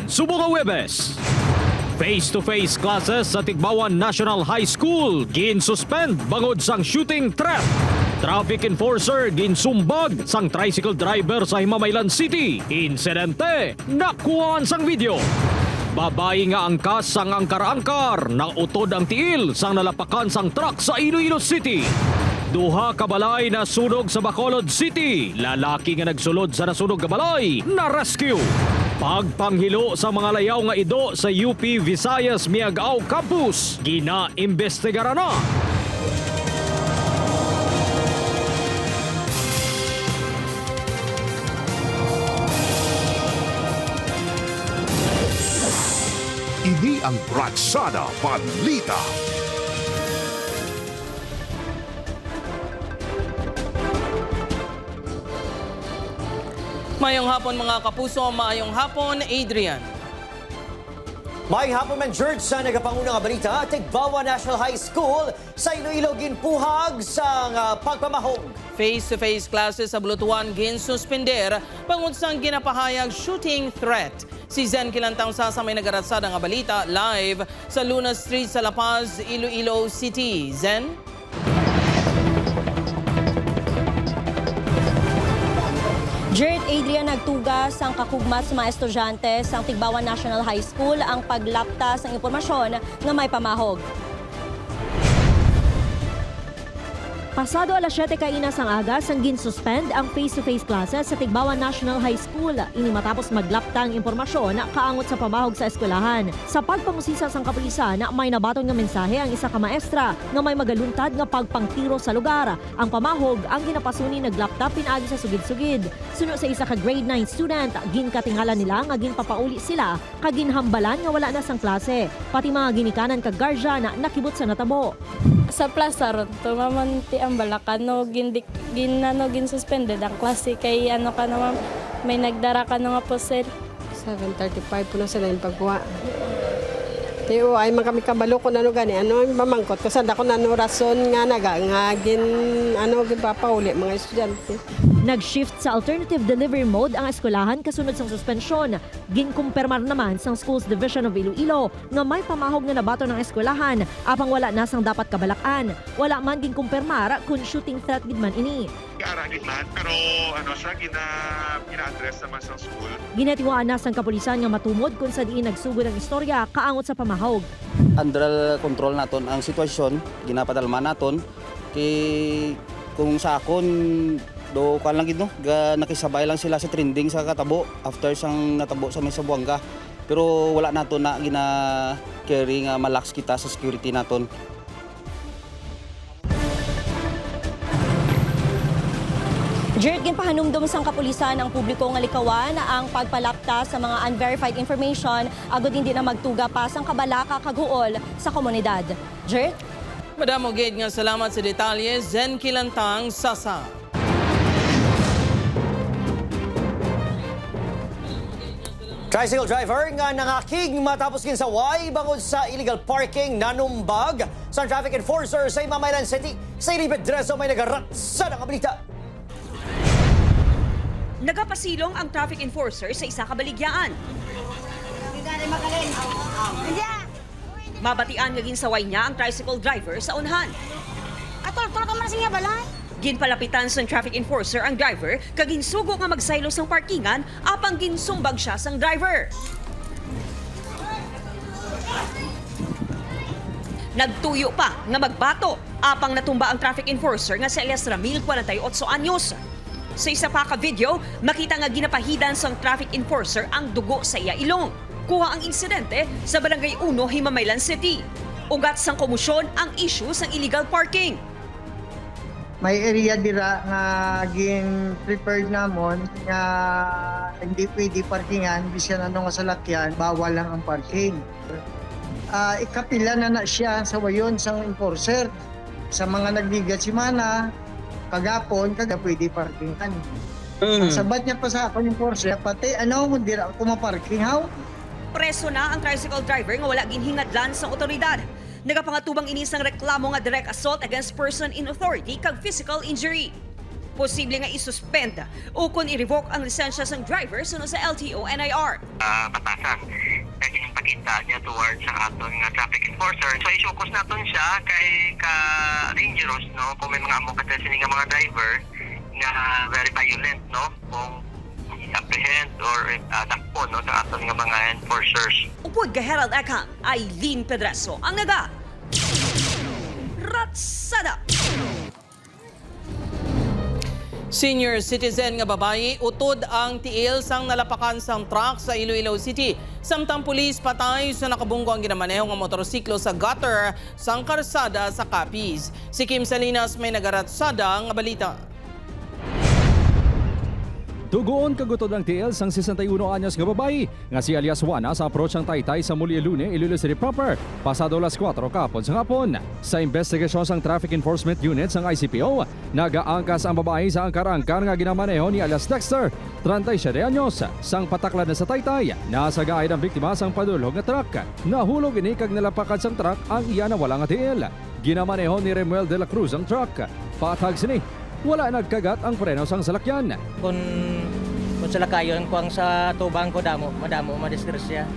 Subo nga Webes. Face-to-face classes sa Tigbawan National High School gin-suspend bangod sang shooting threat. Traffic enforcer ginsumbag sang tricycle driver sa Himamaylan City. Insidente, nakuhaan sang video. Babae nga angkas sang angkar-angkar na utod ang tiil sang nalapakan sang truck sa Iloilo City. Duha ka balay na sunog sa Bacolod City. Lalaki nga nagsulod sa nasunog ka balay na rescue. Pagpanghilo sa mga layaw nga ido sa UP Visayas Miagao Campus. Gina-imbestigara na. Ini ang Bratsada Balita. Mayong hapon mga kapuso, mayong hapon Adrian. Mayong hapon man George sa nagapanguna nga balita, Tigbawan National High School sa Iloilo ginpuhag sa pagpamahog. Face-to-face classes sa Bulutuan ginsuspender bangod sang ginapahayag shooting threat. Si Zen Kilantang sa may nagaratsada nga balita live sa Luna Street sa La Paz, Iloilo City. Zen? Jared Adrian nagtugas ang kakugmat sa mga estudyante sa Tigbawan National High School ang paglaptas ng impormasyon na may pamahog. Pasado alas 7 kainas ang aga sang gin-suspend ang face-to-face classes sa Tigbawan National High School. Ini matapos maglapta ang impormasyon na kaangot sa pamahog sa eskwelahan. Sa pagpangusisa sang kapulisan, may nabaton nga mensahe ang isa ka maestra nga may magaluntad nga pagpangtiro sa lugar. Ang pamahog ang ginapasuni naglapta pinaagi sa sugid-sugid. Suno sa isa ka grade 9 student, ginkatingalan nila nga ginpapauli sila kaginhambalan nga wala na sang klase. Pati mga ginikanan kag guardian na nakibot sa natabo. Sa plaza ron, tumamanti ang balakan, no, gin suspended ang klase kay ano ka naman, may nagdara ka nga po sir. 7:35 po na sila yung pagkuha. Tiyo ay man kami kabalo ko nano gani ano mamangkot kasi ako nano rason nga gipapauli mga estudyante. Nag-shift sa alternative delivery mode ang eskwelahan kasunod sang suspensyon. Ginkumpirmar naman sang Schools Division of Iloilo nga may pamahog na nabato ng eskwelahan apang wala na sang dapat kabalakan. Wala man ginkumpirmar kung shooting threat gid man ini. Arangin man, pero gina-address naman sa school. Ginatiwaan na sang kapulisan nga matumod kung sa diin nagsugod ang istorya kaangot sa pamahog. Under control naton ang sitwasyon, ginapadalman naton kay kung sa akon do kan lang gid no, nakisabay lang sila sa trending sa katabo after sang natabo sa may Sabuanga. Pero wala naton na gina-carry nga malax kita sa security naton. Jared, ginpahanumdum sang kapulisan ang publiko nga likawan ang pagpalapta sa mga unverified information agud hindi na magtuga pa sang kabalaka kaghuol sa komunidad. Jared? Madam Oged nga salamat sa detalye, Zen Kilantang Sasa. Tricycle driver nga nangakig matapos ginsaway bangod sa illegal parking nanumbag sa traffic enforcer sa Himamaylan City. Sa Ilibet Dreso may nagaratsa ng balita. Nagapasilong ang traffic enforcer sa isa ka baligyaan. Mabatian nga ginsaway niya ang tricycle driver sa unhan. Ginpalapitan sa traffic enforcer ang driver kag ginsugo nga magsaylo sang parkingan apang ginsumbag siya sang driver. Nagtuyo pa nga magbato apang natumba ang traffic enforcer nga si Elias Ramil, 48 anyos. Sa isa pa ka video, makita nga ginapahidan sang traffic enforcer ang dugo sa iya ilong. Kuha ang insidente sa Barangay 1, Himamaylan City. Ugat sang komusyon ang issue sang illegal parking. May area dira nga gin prepared namon nga hindi pwede parkingan bisan ano nga salakyan, bawal lang ang parking. Ikapila na siya sa wayon sang enforcer sa mga nagbigat simana kagapon pwede parkingan. Sabat niya pa sa ako yung enforcer pati hindi ako maparking how. Preso na ang tricycle driver nga wala ginhingadlan sa otoridad. Nagapangatubang inisang reklamo nga direct assault against person in authority kag physical injury. Posible nga isuspend o kung i-revoke ang lisensya ng driver sunod sa LTO NIR. Batasan. Kaya yung pagkita niya towards sa aton nga traffic enforcer. So isukos naton siya kay ka-dangerous, no? Kung may mga amo katasining nga mga driver nga very violent, no? Kung apprehend or takpo, no? Sa aton nga mga enforcers. Upod ka Herald Ekang, Aileen Pedreso ang naga. Ratsada! Senior citizen nga babayi utod ang tiil sang nalapakan sang truck sa Iloilo City. Samtang pulis patay sa nakabunggo ang ginamaneho nga motorsiklo sa gutter sang karsada sa Capiz. Si Kim Salinas may nagaratsada nga balita. Tugoon kagutod ang TL sang 61 anyos nga babae nga si alias Juana sa approach ang Taytay sa Mulialune, Iloilo City proper, pasado las 4 kahapon sa hapon. Sa investigasyon sang Traffic Enforcement Unit sang ICPO, nagaangkas ang babae sa angkar-angkar nga ginamaneho ni alias Dexter, 37 anyos, sang pataklad na sa Taytay. Nasa gaay ng biktima sang padulog nga truck. Nahulog ini kag nalapakad sang truck ang iya na wala nga TL. Ginamaneho ni Remuel de la Cruz ang truck. Patag sini, wala nagkagat ang preno sang salakyan. Kung sa lakayon ko ang sa tubang ko madamo madisgrasya.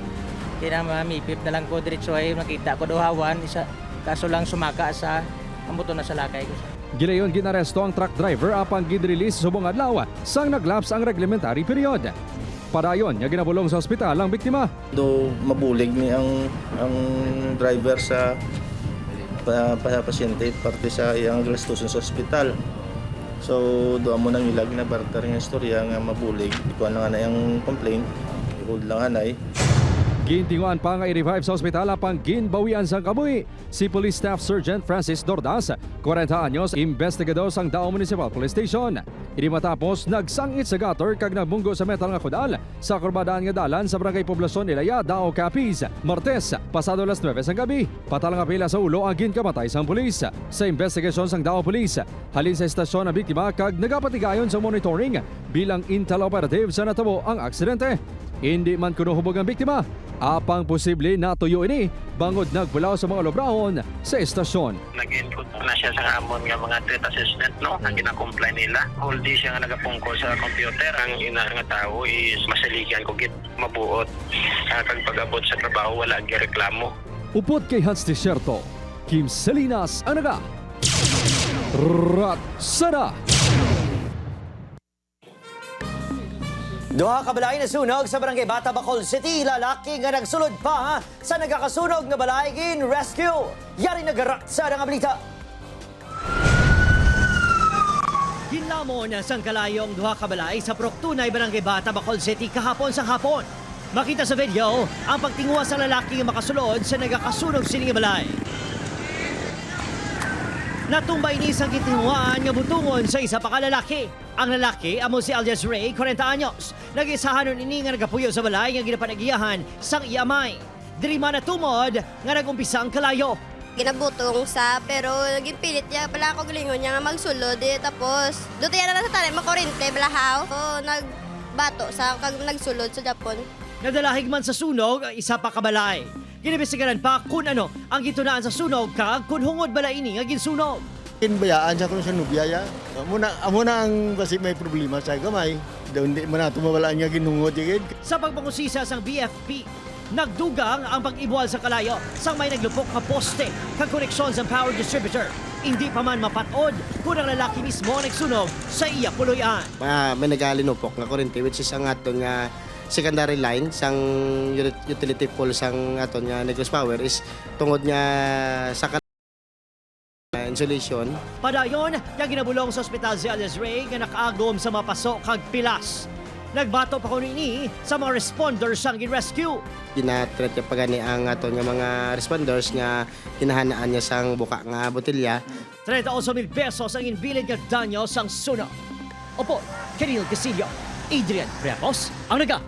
Kaya mamipip na lang ko diretso ay nakita ko duhawan isa kaso lang sumaka sa ambuto na sa lakay ko. Gilayon ginaresto ang truck driver apang gid-release subong adlaw sang naglaps ang reglementary period. Padayon nga ginabulong sa ospital ang biktima. Do mabulig ni ang driver sa pasyente parte sa iyang gastusin sa ospital. So, doon mo nang ilag na barter ng istorya nga mabulig. Ikuha na nga na yung complaint. I-hold lang anay. Gintinguan pa nga i-revive sa ospital apang ginbawian sang kabuhi. Si Police Staff Sergeant Francis Dordas, 40 anyos, investigador sang Dao Municipal Police Station. Ini matapos nagsangit sa gutter kag nagbunggo sa metal nga kudal sa kurbadaan nga dalan sa barangay Poblasyon Ilaya, Dao, Capiz, Martes, pasado las 9 sang gabi. Patalang pila sa ulo ang ginkamatay sang pulis. Sa investigasyon sang Dao Police, halin sa estasyon ang biktima kag nagapatigayon sa monitoring bilang intel operative sa natabo ang aksidente. Hindi man kuno hubog ang biktima. Apang posible natuyo ini bangod nagbulaw sa mga lobrahon sa estasyon. Nag-input na siya sa amon nga mga threat assessment, no? Ang gina-comply nila. Hindi siya nga nagapungko sa computer. Ang ina nga tao is masaligan ko git mabuot. Kag pag-abot sa trabaho wala gyud reklamo. Upod kay Hans Desierto, Kim Salinas ang naga. Ratsada! Duha ka balay na sunog sa barangay Bata, Bacol City. Lalaki nga nagsulod pa sa nagakasunog nga balay gin rescue. Yari nagaratsa ng balita. Ginlamon sang kalayong duha ka balay sa Proctunay, barangay Bata, Bacol City kahapon sang hapon. Makita sa video ang pagtinguha sa lalaki nga makasulod sa nagakasunog sining balay. Natumbay ni sa gitinguhaan nga butungon sa isa pa ka lalaki. Ang lalaki amo si alias Ray, 40 anyos. Nag-isahanon ini nga nagapuyo sa balay nga ginapanagiyahan sang iamay. Diri man natumod nga nagumpisa ang kalayo. Ginabutong sa pero naging pilit niya pala ako galingon niya nga magsulod tapos doon yan na sa tanim makorente balahaw. So nagbato sa kag nagsulod sa Japon. Nadalahig man sa sunog, isa pa ka balay. Ginibisigaran pa kung ano ang gitunaan sa sunog kag kung hungod bala ini nga ginsunog. Bayaan siya kung sa nubyaya. Muna ang basi may problema sa gamay. Doon di man nato mawalaan nga ginhungod yun. Sa pagpangusisa sang BFP, nagdugang ang pag-ibual sa kalayo sang may naglupok nga poste kag koneksyon sa power distributor. Hindi pa man mapatod kung ang lalaki mismo nagsunog sa iya puloy-an. May nagalinupok nga kurente which is ang aton nga secondary line sang utility pole sang aton nga Negros Power is tungod nga sa insulation. Padayon, yung ginabulong sa ospital si alias Ray nga nakaagom sa mapasok kag pilas. Nagbato pa kuno ini sa mga responders sang gin-rescue. Ginatreat niya pagani ang aton nga mga responders nga hinahanaan niya sang buka nga botelya. 38,000 pesos ang inbilid nga danyo sang sunog. Opo, Kenil Casillo, Adrian Ramos, ang naga.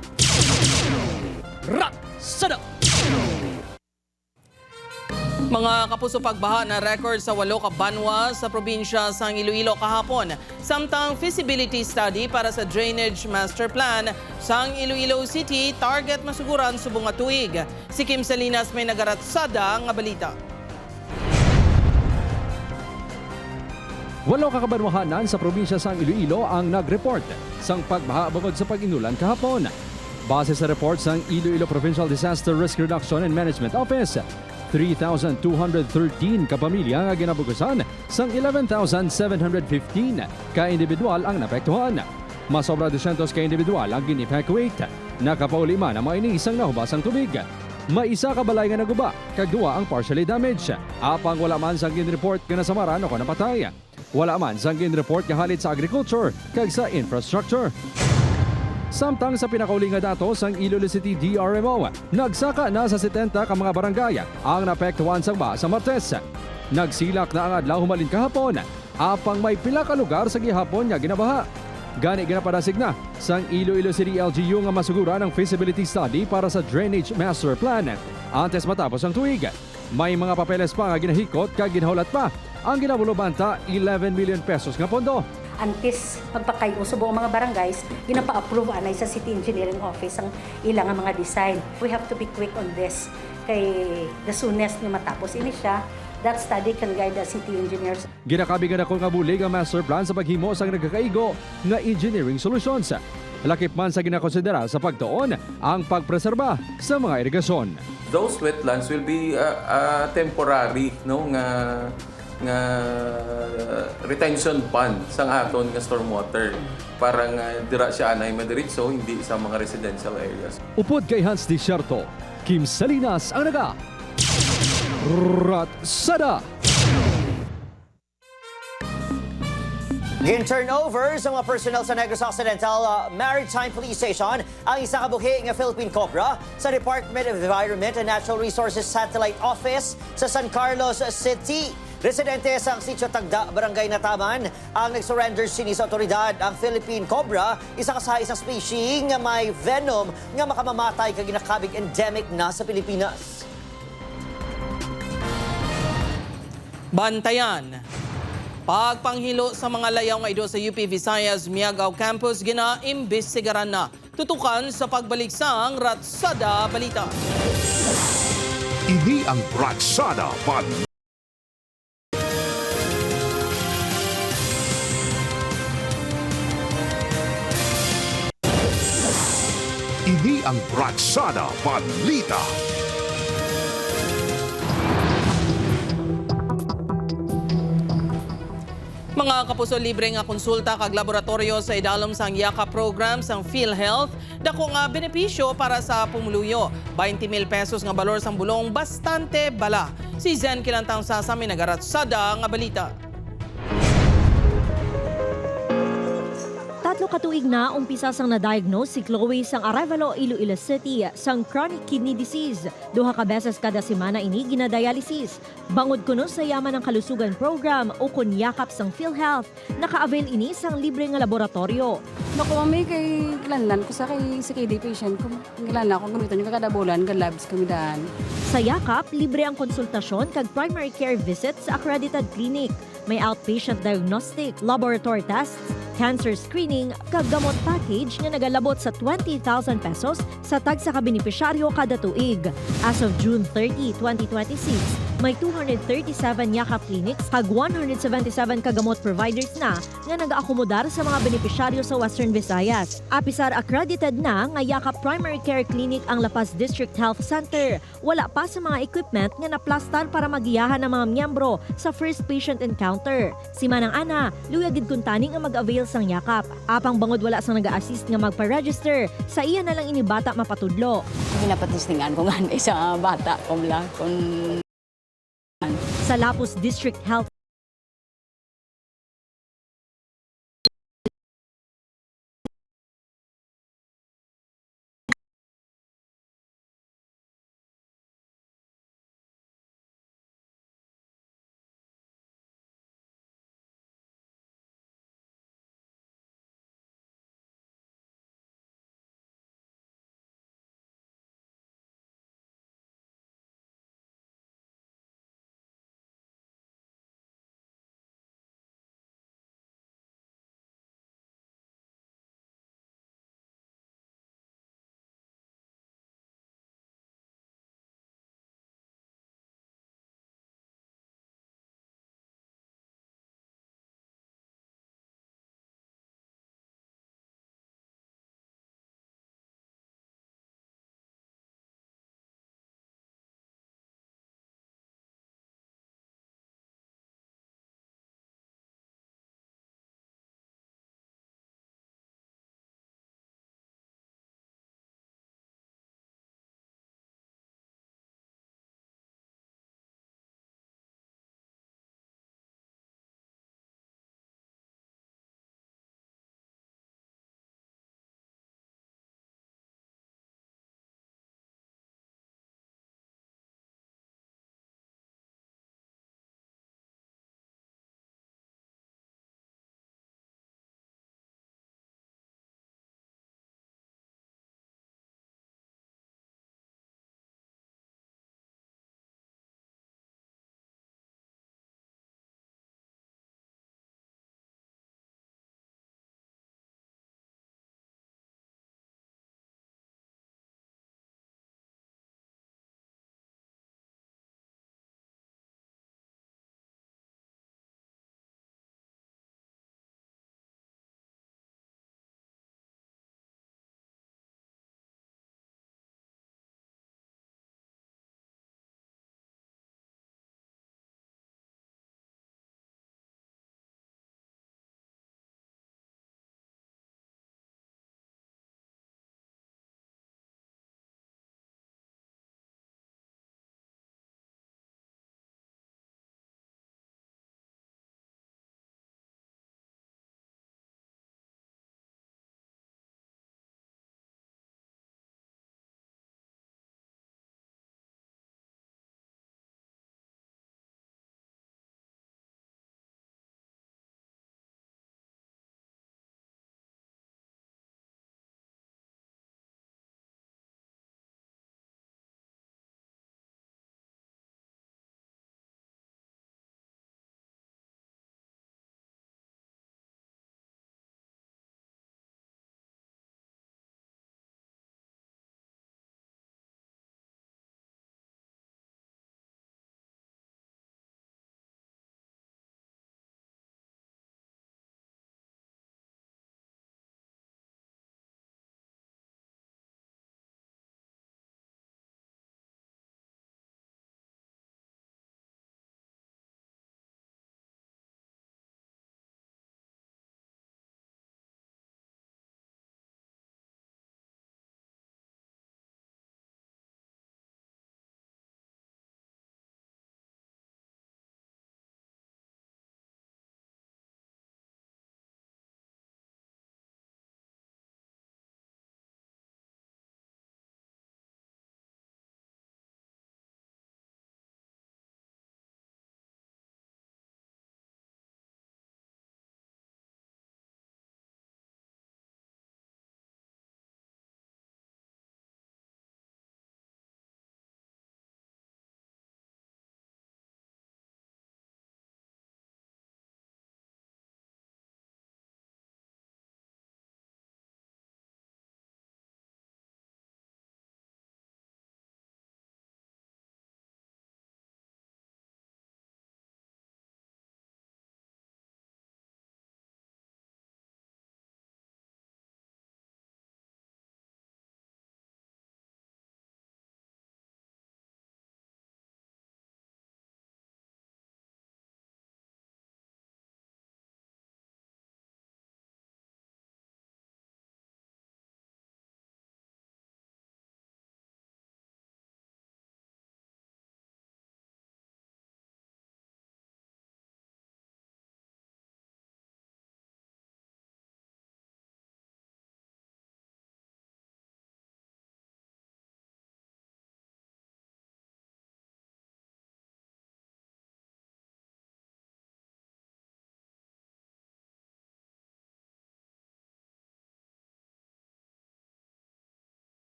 Ratsada! Mga kapuso, pagbaha na record sa 8 ka banwa sa probinsya sang Iloilo kahapon. Samtang feasibility study para sa drainage master plan sang Iloilo City target masuguran subong nga tuig. Si Kim Salinas may nagaratsada nga balita. Walo ka kabanwahanan sa probinsya sang Iloilo ang nag-report sang pagbaha bangod sa pag-inulan kahapon. Base sa report sang Iloilo Provincial Disaster Risk Reduction and Management Office, 3,213 kapamilya nga ginabugasan sang 11,715 ka individual ang napektuhan. Masobra 200 ka individual ang gin-evacuate. Nakapauli man ang mga inisang nahubasang tubig. May isa ka balay nga naguba, kag duwa ang partially damaged. Apang wala man sang gin-report nga nasamaran o napatay. Wala man sang gin-report nga halit sa agriculture kag sa infrastructure. Samtang sa pinakauli nga datos ang Iloilo City DRMO, nagsaka na sa 70 ka mga barangay ang napektuhan sang baha sa Martes. Nagsilak na ang adlaw humalin kahapon, apang may pila ka lugar sa gihapon nga ginabaha. Gani ginapadasig na sang Iloilo City LGU nga masugura ng feasibility study para sa Drainage Master Plan. Antes matapos ang tuig, may mga papeles pa nga ginahikot kag ginhaulat pa ang ginabulobanta 11 million pesos nga pondo. Antes magpakayo sa buong mga barangays, ginapa-approve anay sa City Engineering Office ang ilang mga design. We have to be quick on this. Kay the soonest ni matapos ini siya, that study can guide the city engineers. Ginakabigan ako nga bulig ang master plan sa paghimo sang nagkakaigo nga engineering solutions. Lakip man sa ginakonsidera sa pagtuon ang pagpreserba sa mga irigasyon. Those wetlands will be temporary nga retention pond sang aton nga stormwater para nga dira siya anay madiretso hindi sa mga residential areas. Upod kay Hans Desierto, Kim Salinas ang naga. Ratsada! Gin-turnover sa mga personnel sa Negros Occidental Maritime Police Station ang isa kabuhi nga Philippine Cobra sa Department of Environment and Natural Resources Satellite Office sa San Carlos City. Residente sa Sitio Tagda, Barangay Nataman, ang nag-surrender sini sa otoridad. Ang Philippine Cobra, isa ka sa isang species nga may venom nga makamamatay kag ginakabig endemic na sa Pilipinas. Bantayan. Pagpanghilo sa mga layaw nga ido sa UP Visayas Miagaw Campus ginaimbestigaran na. Tutukan sa pagbalik sang Ratsada Balita. Ini ang Ratsada Balita. Ini ang Ratsada Balita. Mga kapuso, libre nga konsulta kag laboratorio sa idalom sang YAKA program sang PhilHealth. Dako nga benepisyo para sa pumuluyo. 20,000 pesos nga balor sang bulong bastante bala. Si Zen Kilantang Sasami nagaratsada nga balita. 3 katuig na umpisa sang na-diagnose si Chloe sang Arevalo, Iloilo City sang chronic kidney disease. 2 ka beses kada semana ini ginadialysis. Bangod kuno sa yaman ng kalusugan program o kun yakap sang PhilHealth, naka-avail ini sang libre nga laboratorio. Naku, may kay kilanlan ko sa KD patient ko. Kilanlan ko gamitin yung kada bulan, ka labs kami daan. Sa yakap, libre ang konsultasyon kag primary care visit sa accredited clinic. May outpatient diagnostic, laboratory tests, cancer screening, kag gamot package nga nagalabot sa 20,000 pesos sa tag sa kabinipisyaryo kada tuig. As of June 30, 2026, may 237 yakap clinics kag 177 kagamot providers na nga nag-aakomodar sa mga benepisyaryo sa Western Visayas. Apisar accredited na nga yakap primary care clinic ang La Paz District Health Center. Wala pa sa mga equipment nga naplastan para magiyahan ng mga miyembro sa first patient encounter. Si Manang Ana, luyagid kuntani nga mag-avail sang yakap. Apang bangod wala sang nag-assist nga magpa-register, sa iya na lang ini bata mapatudlo. Pinapatistingan ko nga sa bata ko lang. Sa Lapus District Health